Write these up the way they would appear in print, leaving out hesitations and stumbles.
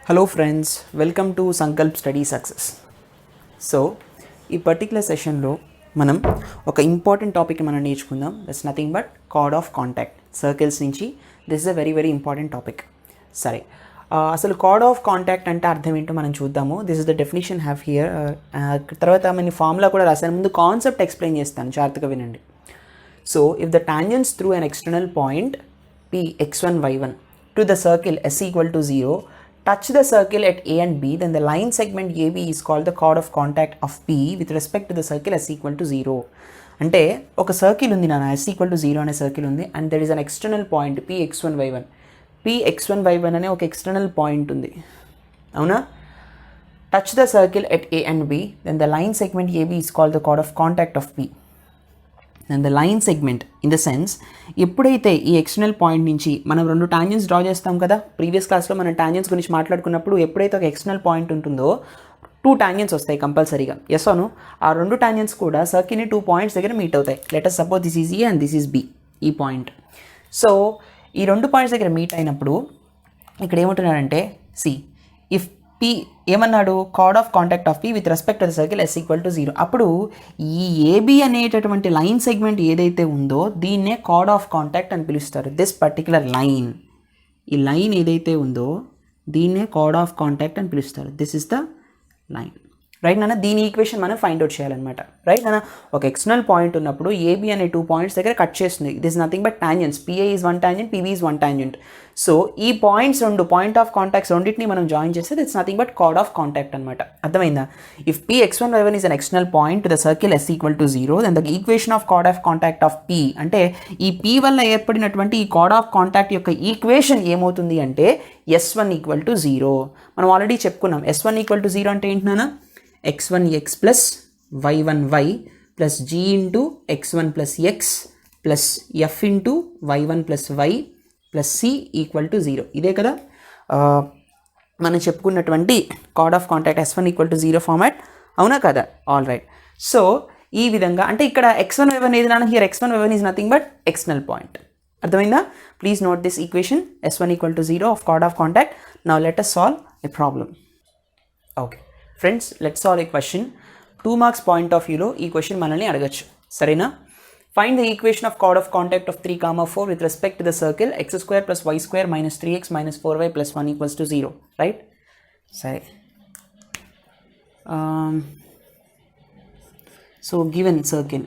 Hello friends, welcome to Sankalp Study Success. So, ఈ particular సెషన్లో మనం ఒక ఇంపార్టెంట్ టాపిక్ మనం నేర్చుకుందాం. That's nothing but chord of contact circles నుంచి. This is a very very important topic. సరే, అసలు కార్డ్ ఆఫ్ కాంటాక్ట్ అంటే అర్థం ఏంటో మనం చూద్దాము. This is the definition have here. తర్వాత మన ఫార్ములా కూడా రాశాను. ముందు కాన్సెప్ట్ ఎక్స్ప్లెయిన్ చేస్తాను, జాగ్రత్తగా వినండి. So if the tangents through an external point P x1 y1 to the circle S equal to 0 touch the circle at A and B, then the line segment AB is called the chord of contact of P with respect to the circle S equal to 0. అంటే ఒక circle ఉంది నాన్న, S equal to 0 అనే circle ఉంది, and there is an external point P x1 y1. P x1 y1 అనే ఒక external point ఉంది, అవునా? Touch the circle at A and B, then the line segment AB is called the chord of contact of P. And the line segment in the sense, ఎప్పుడైతే ఈ external point నుంచి మనం రెండు tangents draw చేస్తాం కదా, previous క్లాస్లో మనం tangents గురించి మాట్లాడుకున్నప్పుడు ఎప్పుడైతే ఒక ఎక్స్టర్నల్ పాయింట్ ఉంటుందో టూ టాంజెంట్స్ వస్తాయి కంపల్సరీగా. ఎస్ అవును, ఆ రెండు టాంజెంట్స్ కూడా సర్కిల్ని 2 పాయింట్స్ దగ్గర మీట్ అవుతాయి. Let us suppose this is A and this is B, ఈ పాయింట్. సో ఈ రెండు పాయింట్స్ దగ్గర మీట్ అయినప్పుడు ఇక్కడ ఏమంటున్నాడంటే, సి ఇఫ్ P ఏమన్నాడు, chord of contact of P with respect to the circle S equal to 0. అప్పుడు ఈ AB అనేటటువంటి లైన్ సెగ్మెంట్ ఏదైతే ఉందో దీన్నే కార్డ్ ఆఫ్ కాంటాక్ట్ అని పిలుస్తారు. దిస్ పర్టికులర్ లైన్, ఈ లైన్ ఏదైతే ఉందో దీన్నే కార్డ్ ఆఫ్ కాంటాక్ట్ అని పిలుస్తారు. This is the line, right నాన్న? దీని ఈక్వేషన్ మనం ఫైండ్ అవుట్ చేయాలన్నమాట, రైట్ నాన్న? ఒక ఎక్స్టర్నల్ పాయింట్ ఉన్నప్పుడు AB అనే 2 పాయింట్స్ దగ్గర కట్ చేస్తుంది. This nothing but tangents. PA is 1 tangent, PB is 1 tangent. So ఈ పాయింట్స్ రెండు పాయింట్ ఆఫ్ కాంటాక్ట్స్ రెండింటిని మనం జాయిన్ చేస్తే that's nothing but chord of contact అనమాట. అర్థమైందా? If P x1 y1 is an external point to the circle S equal to 0, then the equation of chord of contact of P, అంటే ఈ P వల్ల ఏర్పడినటువంటి ఈ chord of contact యొక్క equation ఏమవుతుంది అంటే S1 ఈక్వల్ టు 0. మనం already చెప్పుకున్నాం. S1 ఈక్వల్ టు 0 అంటే ఏంటి నాన్న? x1x plus y1y plus g into x1 plus x plus f into y1 plus y plus c equal to 0. ఇదే కదా మనం చెప్పుకున్నటువంటి card of contact S1 equal to 0 format, అవునా కదా? All right. సో ఈ విధంగా అంటే ఇక్కడ x1 y1 ఏది నాన్న? Here x1 y1 is nothing but external point. అర్థమైందా? Please note this equation S1 equal to 0 of chord of contact. Now let us solve a problem. Okay friends, let's solve a question. 2 marks point of వ్యూలో ఈ question మనల్ని అడగచ్చు, సరేనా? Find the equation of chord of contact of 3, 4 with respect to the circle x² + y² - 3x - 4y + 1 equals to 0, right? సరే, so given circle,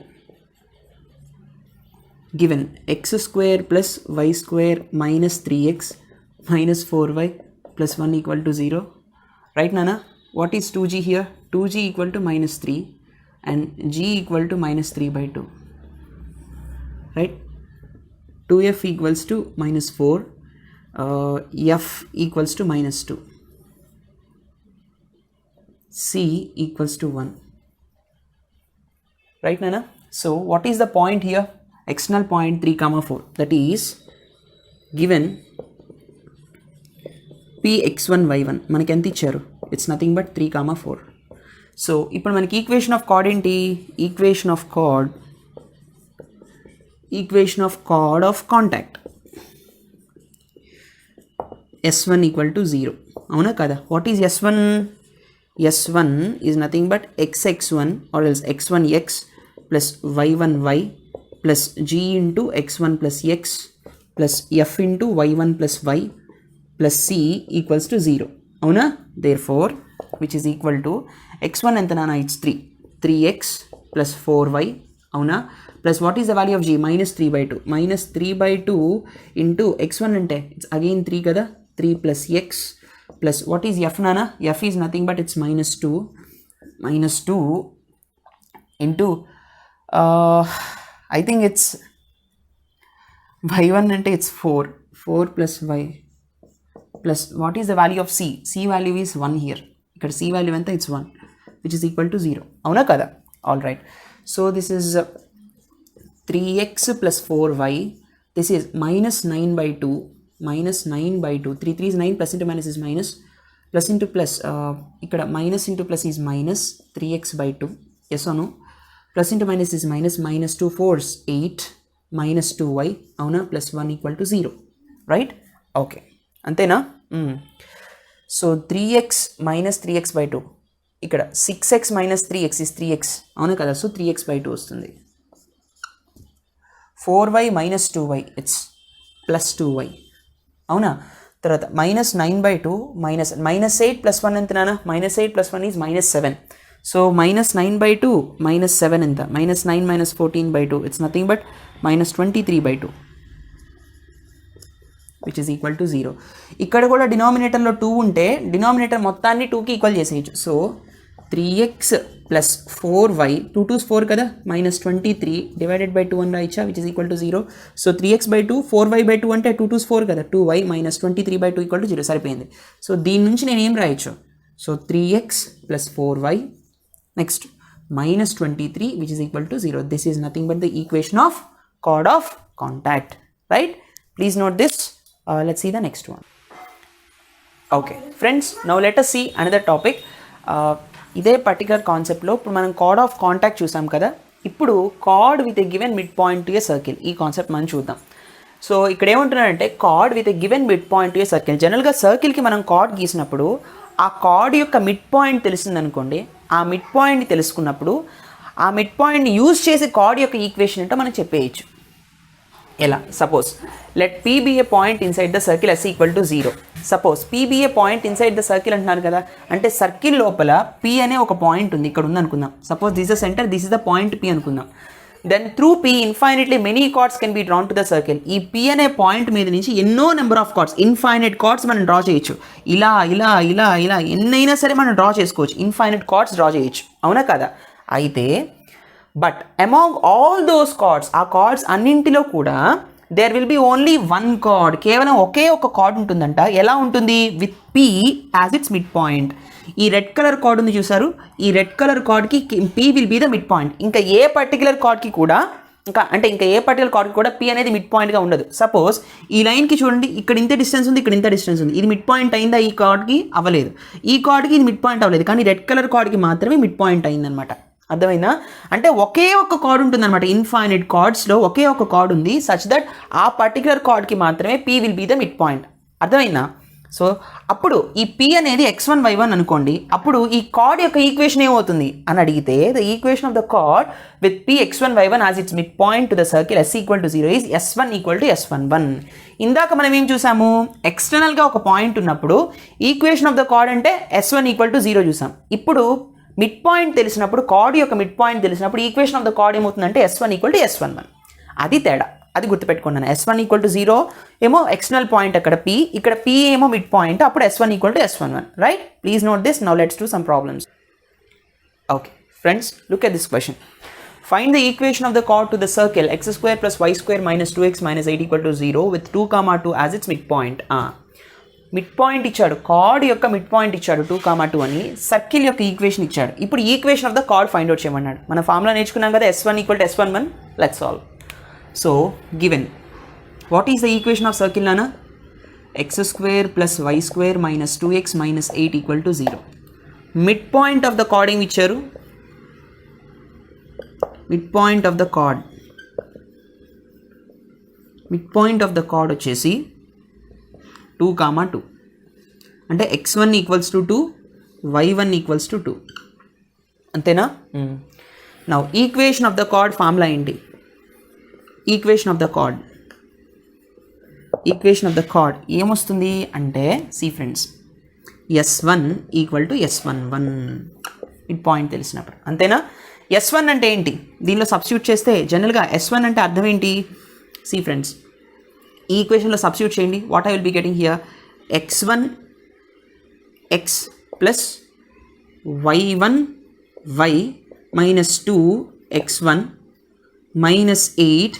given x² + y² - 3x - 4y + 1 equal to 0, right నాన్న? What is 2g here? 2g equal to -3 and g equal to -3/2, right? 2f equals to -4, f equals to -2, c equals to 1, right nana? So what is the point here? External point 3, 4, that is given P x1 y1 మనకి ఎంత ఇచ్చారు? It's nothing but 3, 4. So ఇప్పుడు మనకి equation of card ఏంటి? Equation of chord of contact S1 equal to 0, అవునా కదా? What is S1? S1 is nothing but xx1 or else x1x plus y1y plus g into x1 plus x plus f into y1 plus y plus c equals to 0, అవునా? therefore which is equal to x1 ఎంత నాన్న? It's 3x plus 4y, అవునా? Plus what is the value of g? -3/2. -3/2 into x1 అంటే it's again 3 కదా? 3 plus x plus what is f నాన్న? f is nothing but it's -2 into I think it's y1 అంటే it's 4 plus y plus what is the value of c? c value is 1 here. ఇక్కడ c value ఎంత? It's 1 which is equal to 0, అవునా కదా? All right. So this is 3x plus 4y, this is -9/2, 3 3 is 9, plus into minus is minus, plus into plus, ఇక్కడ minus into plus is minus 3x/2, yes అను? Plus into minus is minus, -2 4s 8 -2y, అవునా? +1 = 0, right? Okay, అంతేనా? So 3x minus 3x/2 ఇక్కడ 6x minus 3x is 3x అవును కదా. So 3x/2 వస్తుంది. 4y minus 2y it's plus 2y అవునా. తర్వాత minus 9/2 minus 8 plus 1 ఎంత నాన్న, minus 8 plus 1 is minus 7. So minus 9/2 minus 7 ఎంత, minus 9 minus 14/2 it's nothing but minus 23/2 which is equal to 0. ఇక్కడ కూడా డినామినేటర్లో 2 ఉంటే డినామినేటర్ మొత్తాన్ని 2కి ఈక్వల్ చేసేయచ్చు. So 3x plus 4y 2 2s 4 కదా, మైనస్ 23 డివైడెడ్ బై 2 అని రాయిచ్చా which is equal to 0. So 3x/2 4y/2 అంటే 2 2s 4 కదా, 2y మైనస్ 23/2 ఈక్వల్ టు 0 సరిపోయింది. సో దీని నుంచి నేను ఏం రాయొచ్చు, so 3x plus 4y next minus 23 which is equal to 0. This is nothing but the equation of chord of contact, right? Please note this. Let's see the next one. Okay friends, now let us see another topic. ఇదే particular కాన్సెప్ట్లో ఇప్పుడు మనం chord of contact చూసాం కదా, ఇప్పుడు chord with a given midpoint to a circle ఈ concept మనం చూద్దాం. సో ఇక్కడ ఏమంటున్నారంటే chord with a given midpoint to a circle. జనరల్గా సర్కిల్కి మనం chord గీసినప్పుడు ఆ chord యొక్క మిడ్ పాయింట్ తెలిసిందనుకోండి, ఆ మిడ్ పాయింట్ని తెలుసుకున్నప్పుడు ఆ మిడ్ పాయింట్ని యూజ్ చేసి chord యొక్క ఈక్వేషన్ ఏంటో మనం చెప్పేయచ్చు. ఎలా, suppose let P be a point inside the circle s equal to 0. Suppose P be a point inside the circle అంటున్నారు కదా, అంటే సర్కిల్ లోపల P అనే ఒక పాయింట్ ఉంది, ఇక్కడ ఉంది అనుకుందాం. Suppose this is centre, this is the point P అనుకుందాం. Then through P infinitely many chords can be drawn to the circle. ఈ P అనే పాయింట్ మీద నుంచి ఎన్నో number of chords, infinite chords మనం డ్రా చేయొచ్చు. ఇలా ఇలా ఇలా ఇలా ఎన్నైనా సరే మనం డ్రా చేసుకోవచ్చు, ఇన్ఫైనైట్ కార్డ్స్ డ్రా చేయొచ్చు, అవునా కదా. అయితే but among all those chords, ఆ కార్డ్స్ అన్నింటిలో కూడా there will be only one chord, కేవలం ఒకే ఒక కార్డ్ ఉంటుందంట. ఎలా ఉంటుంది, with P as its mid point. ఈ రెడ్ కలర్ కార్డ్ ఉంది చూసారు, ఈ రెడ్ కలర్ కార్డ్కి P will be the mid point. ఇంకా ఏ పర్టికులర్ కార్డ్కి కూడా ఇంకా ఏ పర్టికులర్ కార్డ్కి కూడా P అనేది మిడ్ పాయింట్గా ఉండదు. సపోజ్ ఈ లైన్కి చూడండి, ఇక్కడ ఇంత డిస్టెన్స్ ఉంది, ఇక్కడ ఇంత డిస్టెన్స్ ఉంది, ఇది మిడ్ పాయింట్ అయిందా, ఈ కార్డ్కి అవ్వలేదు, ఈ కార్డ్కి ఇది మిడ్ పాయింట్ అవ్వలేదు, కానీ రెడ్ కలర్ కార్డ్కి మాత్రమే మిడ్ పాయింట్ అయిందనమాట. అర్థమైందా, అంటే ఒకే ఒక కార్డ్ ఉంటుంది అనమాట. ఇన్ఫైనైట్ కార్డ్స్లో ఒకే ఒక కార్డ్ ఉంది, సచ్ దట్ ఆ పర్టికులర్ కార్డ్కి మాత్రమే P will be the mid point. అర్థమైందా. సో అప్పుడు ఈ P అనేది x1 y1 అనుకోండి, అప్పుడు ఈ కార్డ్ యొక్క ఈక్వేషన్ ఏమవుతుంది అని అడిగితే, the equation of the card with P x1 y1 as its mid point to the circle s equal to 0 is s1 equal to s11. ఇందాక మనం ఏం చూసాము, ఎక్స్టర్నల్గా ఒక పాయింట్ ఉన్నప్పుడు ఈక్వేషన్ ఆఫ్ ద కార్డ్ అంటే s1 ఈక్వల్ టు 0 చూసాం. ఇప్పుడు mid point తెలిసినప్పుడు, కార్డ్ యొక్క మిడ్ పాయింట్ తెలిసినప్పుడు ఈక్వేషన్ ఆఫ్ ద కార్డ్ ఏమవుతుందంటే s1 ఈక్వల్ టు s11. అది తేడా, అది గుర్తుపెట్టుకున్నాను. s1 ఈక్వల్ టు 0 ఏమో ఎక్స్టర్నల్ పాయింట్ అక్కడ P, ఇక్కడ P ఏమో మిడ్ పాయింట్, అప్పుడు s1 equal to s11, right. Please note this. Now let's do some problems. Okay friends, look at this question. Find the equation of the card to the circle x² plus y² minus 2x minus 8 equal to 0 with 2, 2 as its mid point. Mid point ఇచ్చాడు, card యొక్క mid point ఇచ్చాడు 2, 2 అని, circle యొక్క equation ఇచ్చాడు. ఇప్పుడు equation of the card find out చేయమన్నాడు. మన formula నేర్చుకున్నాం కదా, s1 equal to s11. Let's solve. So given what is the equation of circle నానా, x² plus y² minus 2x minus 8 equal to 0. Mid point of the card ఏమి ఇచ్చారు, mid point of the card, mid point of the card వచ్చేసి 2, 2 అంటే x1 equals to 2, y1 equals to 2, అంతేనా. Now equation of the chord formula ఏంటి, equation of the chord, equation of the chord ఏమొస్తుంది అంటే, see friends, s1 equal to s11 mid point తెలిసినప్పుడు, అంతేనా. s1 అంటే ఏంటి, దీనిలో సబ్స్టిట్యూట్ చేస్తే జనరల్గా s1 అంటే అర్థం ఏంటి, సి ఫ్రెండ్స్, ఈ ఈక్వేషన్లో సబ్స్టిట్యూట్ చేయండి. What I will be getting here, x1 x plus y1 y minus 2 x1 minus 8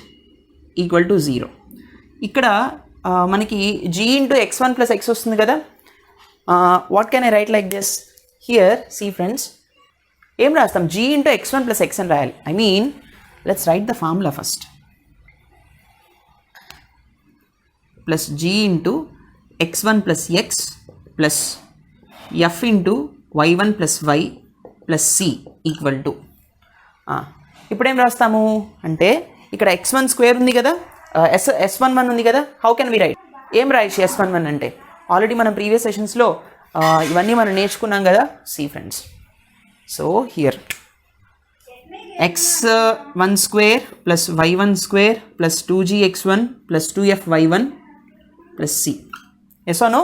equal to 0. ఇక్కడ మనకి g into x1 plus x వస్తుంది కదా. What can I write like this here, see friends, ఏం రాస్తాం, g into x1 plus x అని రాయాలి. I mean let's write the formula first. Plus g into x1 plus x plus f into y1 plus y plus c equal to, ఇప్పుడు ఏం రాస్తాము అంటే, ఇక్కడ x1 square ఉంది కదా, s11 ఉంది కదా, హౌ కెన్ వి రైట్, ఏం రాయచ్చు s11 అంటే, ఆల్రెడీ మనం ప్రీవియస్ సెషన్స్లో ఇవన్నీ మనం నేర్చుకున్నాం కదా. See friends, so here x1 square plus y1 square plus 2gx1 plus 2fy1 plus c. Yes or no?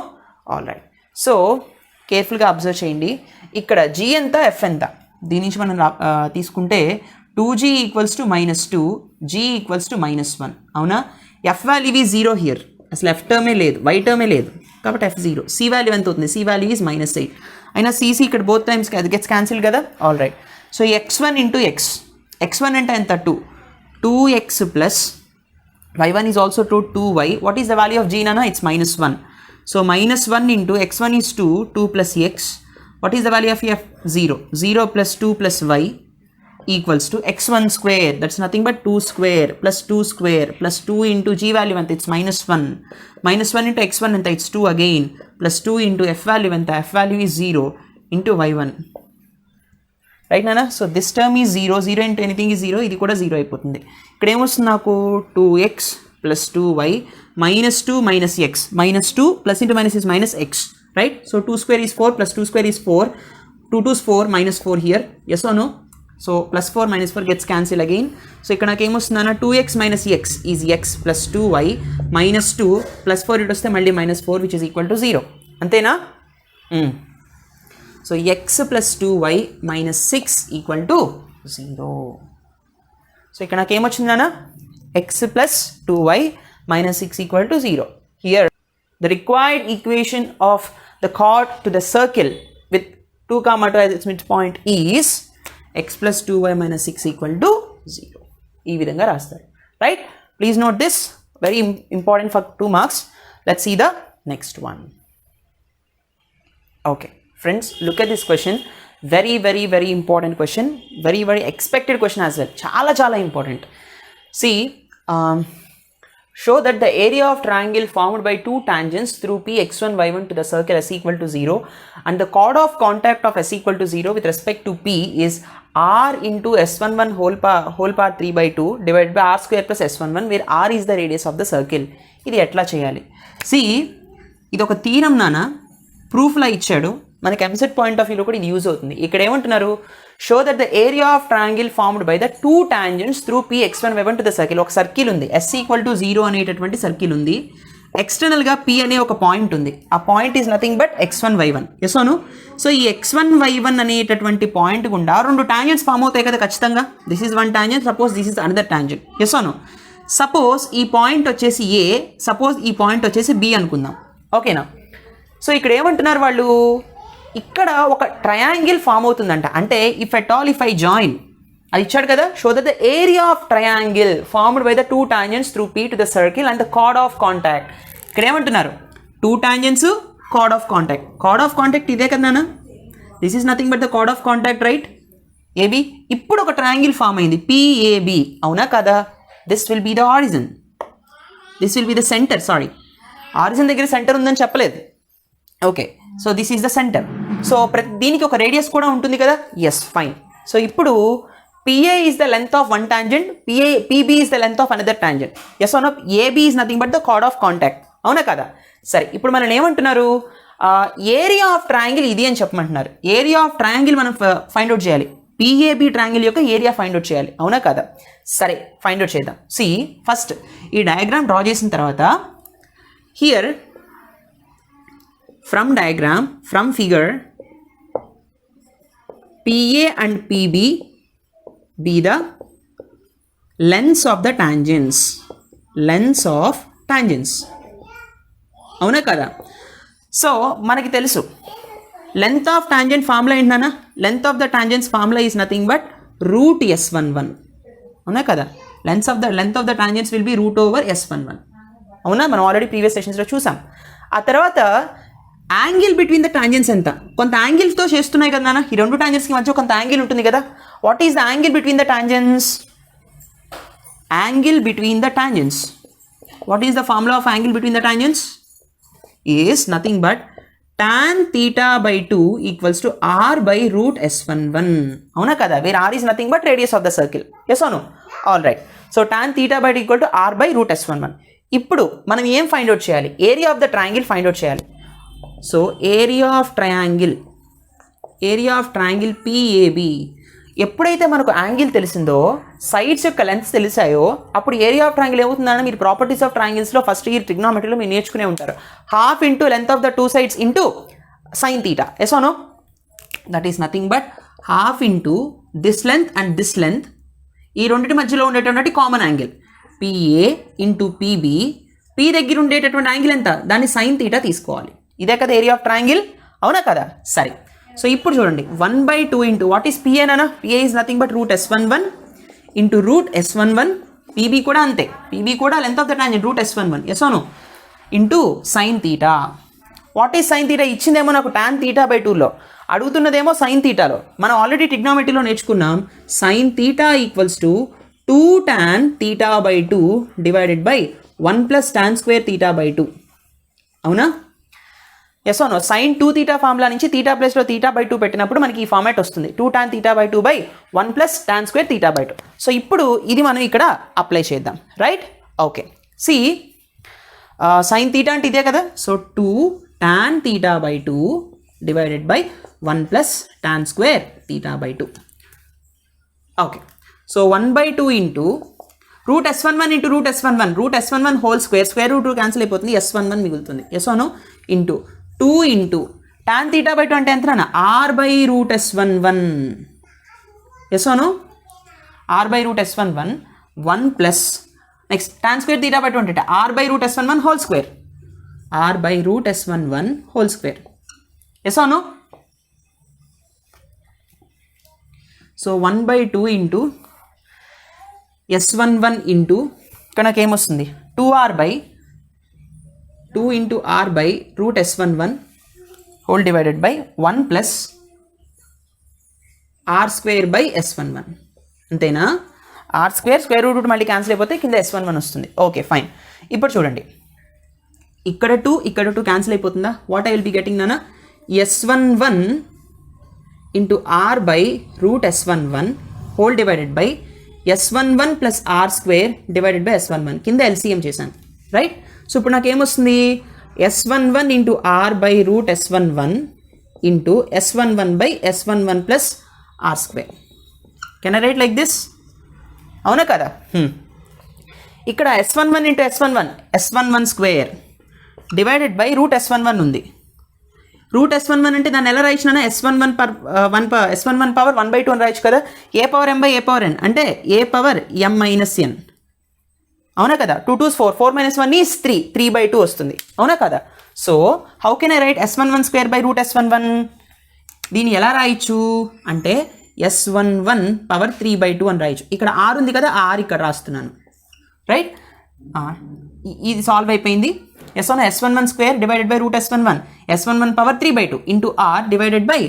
All right. So కేర్ఫుల్గా అబ్జర్వ్ చేయండి. ఇక్కడ g ఎంత, f ఎంత, దీని నుంచి మనం తీసుకుంటే 2g equals to -2, g equals to -1. అవునా? f వాల్యూ ఈజ్ 0 హియర్, అసలు f టర్మే లేదు, y టర్మే లేదు, కాబట్టి f 0. c వాల్యూ ఎంత అవుతుంది? c value is -8. అయినా cc ఇక్కడ బోత్ టైమ్స్ అది గెట్స్ క్యాన్సిల్ కదా. All right. So x1 into x1 అంటే ఎంత? 2x plus y1 is also 2y. What is the value of g నానా? It's -1. So -1 into x1 is 2 plus x. What is the value of f? 0 plus 2 plus y equals to x1 square, that's nothing but 2 square plus 2 square plus 2 into g value ఎంత? It's -1. -1 into x1 ఎంత? It's 2 again, plus 2 into f value ఎంత? f value is 0 into y1. Right నానా? So this term is 0 into anything is 0, ఇది కూడా 0 అయిపోతుంది. ఇక్కడ ఏమొస్తుంది నాకు? 2x plus 2y -2 minus x, -2 plus into minus is -x. Right? So 2 square is 4 plus 2 square is 4, 2 2 4 -4 here. Yes or no? So plus 4 -4 gets cancel again. So ఇక్కడ నాకు ఏమొస్తుందన్న? 2x minus x is x plus 2y -2 plus 4 ఇటు వస్తే మళ్ళీ -4 which is equal to 0. అంతేనా? So x plus 2y minus 6 equal to 0. So ఇక్కడ నాకు ఏమొచ్చిందన్న? x plus 2y minus 6 equal to 0. Here the required equation of the chord to the circle with 2, 2 as its midpoint is x plus 2y minus 6 equal to 0. ఈ విధంగా రాస్తారు. Right? Please note this, very important for 2 marks. Let's see the next one. Okay friends, look at this question. Very very very important question, very very expected question as well. చాలా చాలా important. See, show that the area of triangle formed by two tangents through p x1 y1 to the circle s equal to 0 and the chord of contact of s equal to 0 with respect to p is r into s11 whole power 3/2 divided by r square plus s11, where r is the radius of the circle. ఇది ఎట్లా చేయాలి? C, ఇది ఒక theorem నానా, ప్రూఫ్లా ఇచ్చాడు. మనకి EAMCET point of వ్యూలో కూడా ఇది యూజ్ అవుతుంది. ఇక్కడ ఏమంటున్నారు? Show that the area of triangle formed by the 2 tangents through p x1 y1 to the circle. ఒక సర్కిల్ ఉంది, s ఈక్వల్ టు 0 అనేటటువంటి సర్కిల్ ఉంది. ఎక్స్టర్నల్గా p అనే ఒక పాయింట్ ఉంది. ఆ point is nothing but x1 y1. Yes అవును? So ఈ x1 y1 అనేటటువంటి పాయింట్ గుండా 2 tangents ఫామ్ అవుతాయి కదా ఖచ్చితంగా. This is 1 tangent, suppose this is another tangent. Yes అవును? సపోజ్ ఈ పాయింట్ వచ్చేసి a, సపోజ్ ఈ పాయింట్ వచ్చేసి b అనుకుందాం. ఓకేనా? సో ఇక్కడ ఏమంటున్నారు వాళ్ళు? ఇక్కడ ఒక ట్రయాంగిల్ ఫామ్ అవుతుందంట. అంటే if at all if I join, అది ఇచ్చాడు కదా. Show that the area of triangle formed by the 2 tangents through p to the circle and the chord of contact. ఇక్కడ ఏమంటున్నారు? 2 tangents, chord of contact. chord of contact ఇదే కదా నాన్న? This is nothing but the chord of contact, right? AB. ఇప్పుడు ఒక triangle form అయింది PAB, అవునా కదా? This will be the origin, this will be the centre. Sorry, origin దగ్గర centre ఉందని చెప్పలేదు. Okay, so this is the centre. So దీనికి ఒక రేడియస్ కూడా ఉంటుంది కదా. Yes, fine. సో ఇప్పుడు PA is the length of 1 tangent, PB is the length of another tangent. Yes or no? AB is nothing but the chord of contact, అవునా కదా? సరే, ఇప్పుడు మనం ఏమంటున్నారు? ఏరియా ఆఫ్ ట్రయాంగిల్ ఇది అని చెప్పమంటున్నారు. ఏరియా ఆఫ్ ట్రయాంగిల్ మనం ఫైండ్ అవుట్ చేయాలి. PAB ట్రయాంగిల్ యొక్క ఏరియా ఫైండ్ అవుట్ చేయాలి, అవునా కదా? సరే, ఫైండ్ అవుట్ చేద్దాం. సి, ఫస్ట్ ఈ డయాగ్రామ్ డ్రా చేసిన తర్వాత here from diagram, from figure, PA and PB be the lengths of the tangents, lengths of tangents, అవునా కదా? సో మనకి తెలుసు లెంత్ ఆఫ్ టాంజెంట్ ఫార్ములా ఏంటన్నా? Length of the tangents formula is nothing but root s11, అవునా కదా? Length of the tangents will be root over s11, అవునా? మనం already previous సెషన్స్లో చూసాం. ఆ తర్వాత యాంగిల్ బిట్వీన్ ద టాంజెంట్స్ ఎంత? కొంత యాంగిల్తో చేస్తున్నాయి కదా నాన్న. ఈ 2 tangents కి మధ్య కొంత యాంగిల్ ఉంటుంది కదా. What is the angle between the tangents? Angle between the tangents. What is the formula of angle between the tangents? Is nothing but tan θ/2 equals to r/√s11, అవునా కదా? Where r is nothing but radius of the circle. Yes అవును? All right. So tan θ/2 equal to r/√s11. ఇప్పుడు మనం ఏం find out చేయాలి? Area of the triangle find out చేయాలి. So area of triangle PAB, ఎప్పుడైతే మనకు యాంగిల్ తెలిసిందో, sides యొక్క లెంత్స్ తెలిసాయో, అప్పుడు ఏరియా ఆఫ్ ట్రయాంగిల్ ఏమవుతుందని మీరు ప్రాపర్టీస్ ఆఫ్ ట్రయాంగిల్స్లో ఫస్ట్ ఇయర్ ట్రిగ్నోమెట్రీలో మీరు నేర్చుకునే ఉంటారు. Half into length of the two sides into sine theta. Yes or no? That is nothing but half into this length and this length, ఈ రెండింటి మధ్యలో ఉండేటువంటి common angle PA into PB. P దగ్గర ఉండేటటువంటి యాంగిల్ ఎంత, దాన్ని sine theta తీసుకోవాలి. ఇదే కదా ఏరియా ఆఫ్ ట్రయాంగిల్, అవునా కదా? సరే, సో ఇప్పుడు చూడండి 1/2 ఇంటూ వాట్ ఈస్ PA అనా? PA is nothing but root S11 into root S11. PB కూడా అంతే, PB కూడా length of the tangent root S11. Yes or no? Into sine theta. What is sine theta? ఇచ్చిందేమో నాకు tan θ/2లో, అడుగుతున్నదేమో sign తీటాలో. మనం already ట్రిగ్నోమెట్రీలో నేర్చుకున్నాం, sine theta equals to 2 tan θ/2 divided by 1 plus tan square θ/2. అవునా? Yes or no? Sine 2θ formula నుంచి theta ప్లస్లో θ/2 పెట్టినప్పుడు మనకి ఈ ఫార్మాట్ వస్తుంది, 2 tan θ/2 by 1 plus tan square θ/2. So ఇప్పుడు ఇది మనం ఇక్కడ అప్లై చేద్దాం, right? Okay, see sine theta అంటే ఇదే కదా. So 2 tan θ/2 divided by 1 plus tan square θ/2. Okay, so 1/2 into root S11 into root S11 whole square root cancel అయిపోతుంది, S11 మిగులుతుంది. Yes or no? Into 2 into tan θ/2 అంటే ఎంత నాన్న? R/రూట్ S11. Yes or no? R/రూట్ S11 1 plus next tan square θ/2 అంటే R/రూట్ S11 whole square, R/రూట్ S11 whole square. Yes or no? So 1/2 into S11 into ఇక్కడ నాకు ఏమొస్తుంది 2 into R by root S11 whole divided by 1 plus R square by S11. అంతేనా? R square root మళ్ళీ cancel అయిపోతే కింద S11 వస్తుంది. Okay fine. ఇప్పుడు చూడండి, ఇక్కడ 2 క్యాన్సిల్ అయిపోతుందా? What I will be getting నానా? S11 into R by root S11 whole divided by S11 plus R square divided by S11. కింద LCM చేశాను, రైట్? సో ఇప్పుడు నాకు ఏమొస్తుంది? S11 into R by root S11 into S11 by S11 plus R square. Can I write like this? అవునా కదా? ఇక్కడ S11 into S11 square divided by root S11 ఉంది. Route S11 అంటే దాన్ని ఎలా రాయించినా S11 పవర్ 1/2 అని రాయొచ్చు కదా. A power M by a power N అంటే a power M minus N. అవునా కదా? 2 2 4, 4 - 1 ఈజ్ 3/2 వస్తుంది. అవునా కదా? So how can I right S11 square by root S11? దీన్ని ఎలా రాయొచ్చు అంటే S11 పవర్ 3/2 అని రాయొచ్చు. ఇక్కడ R ఉంది కదా, R ఇక్కడ రాస్తున్నాను, రైట్? ఇది సాల్వ్ అయిపోయింది. S11 square divided by root S11 power 3/2 into R divided by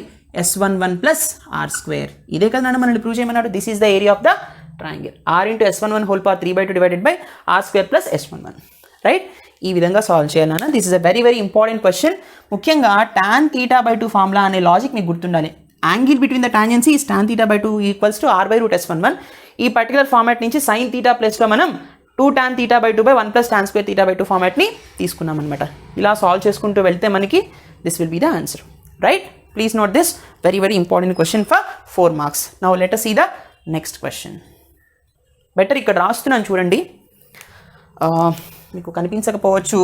S11 plus R square. ఇదే కదా మనల్ని ప్రూవ్ చేయమన్నాడు. This is the area of the triangle. R into S11 whole power 3/2 divided by R square plus S11, right? ఈ విధంగా solve చేయాలన్నా. This is a very important question. ముఖ్యంగా tan θ/2 formula అనే logic మీకు గుర్తుండాలి. Angle between the tangency is tan θ/2 equals to R by root S11. ఈ particular format నుంచి sine theta ప్లస్లో మనం 2 tan θ/2 by 1 plus tan square θ/2 ఫార్మాట్ని తీసుకున్నాం అనమాట. ఇలా సాల్వ్ చేసుకుంటూ వెళ్తే మనకి this will be the answer, right? Please note this very important question for 4 marks. Now let us see the next question. Better ఇక్కడ రాస్తున్నాను చూడండి, మీకు కనిపించకపోవచ్చు.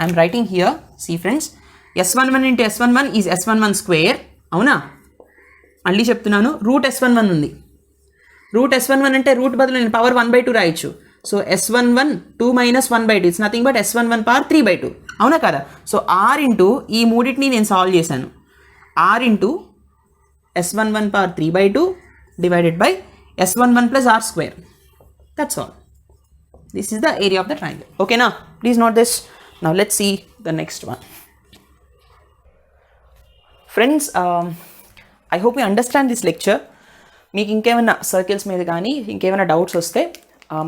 I'm writing here, see friends, S11 into S11 is S11 square. అవునా? మళ్ళీ చెప్తున్నాను, route S11 ఉంది. Route S11 అంటే రూట్ బదులు నేను పవర్ 1/2 రాయొచ్చు. So S11 2 - 1/2 it's nothing but S11 power 3/2. అవునా కదా? సో R ఇంటూ ఈ మూడింటిని నేను సాల్వ్ చేశాను. R into S11 power 3/2 divided by S11 plus R square. That's all. This is the area of the triangle. ఓకేనా? Please note this. Now let's see the next one. Friends, I hope you understand this lecture. మీకు ఇంకేమైనా circles మీద కానీ ఇంకేమైనా doubts వస్తే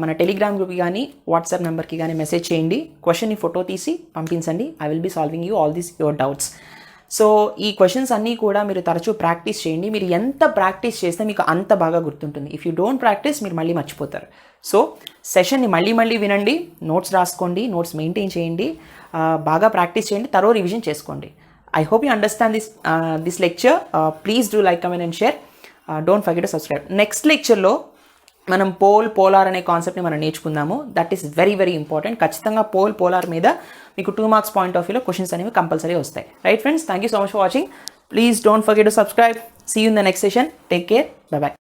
మన Telegram గ్రూప్కి కానీ వాట్సాప్ నెంబర్కి కానీ మెసేజ్ చేయండి. క్వశ్చన్ని ఫోటో తీసి పంపించండి. I will be solving you all these your doubts. So ఈ క్వశ్చన్స్ అన్నీ కూడా మీరు తరచూ ప్రాక్టీస్ చేయండి. మీరు ఎంత ప్రాక్టీస్ చేస్తే మీకు అంత బాగా గుర్తుంటుంది. ఇఫ్ యూ డోంట్ ప్రాక్టీస్ మీరు మళ్ళీ మర్చిపోతారు. సో సెషన్ని మళ్ళీ వినండి, నోట్స్ రాసుకోండి, నోట్స్ మెయింటైన్ చేయండి, బాగా ప్రాక్టీస్ చేయండి, తరో రివిజన్ చేసుకోండి. I hope you understand this lecture. Please do like, comment and share. Don't forget to subscribe. Next లెక్చర్లో మనం పోలార్ అనే కాన్సెప్ట్ని మనం నేర్చుకుందాము. That is very important. ఖచ్చితంగా పోలార్ మీద మీకు 2 మార్క్స్ పాయింట్ ఆఫ్ వ్యూలో క్వశ్చన్స్ అనేవి కంపల్సరీ వస్తాయి. Right friends, thank you so much for watching. Please don't forget to subscribe. See you in the next session. Take care. By.